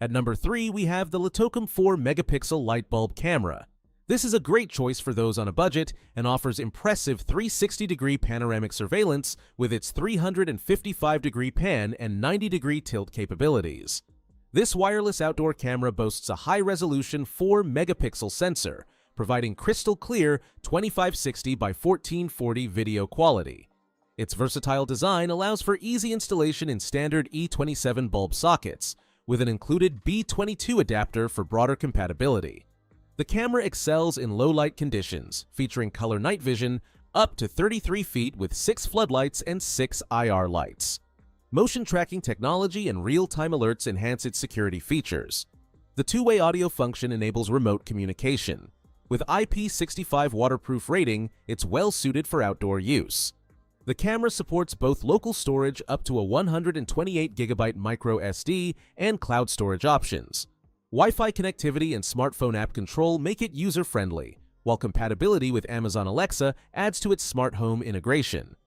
At number 3, we have the Litokam 4MP light bulb camera. This is a great choice for those on a budget and offers impressive 360-degree panoramic surveillance with its 355-degree pan and 90-degree tilt capabilities. This wireless outdoor camera boasts a high-resolution 4-megapixel sensor, providing crystal clear 2560 by 1440 video quality. Its versatile design allows for easy installation in standard E27 bulb sockets, with an included B22 adapter for broader compatibility. The camera excels in low-light conditions, featuring color night vision up to 33 feet with 6 floodlights and 6 IR lights. Motion tracking technology and real-time alerts enhance its security features. The two-way audio function enables remote communication. With IP65 waterproof rating, it's well-suited for outdoor use. The camera supports both local storage up to a 128GB micro SD and cloud storage options. Wi-Fi connectivity and smartphone app control make it user-friendly, while compatibility with Amazon Alexa adds to its smart home integration.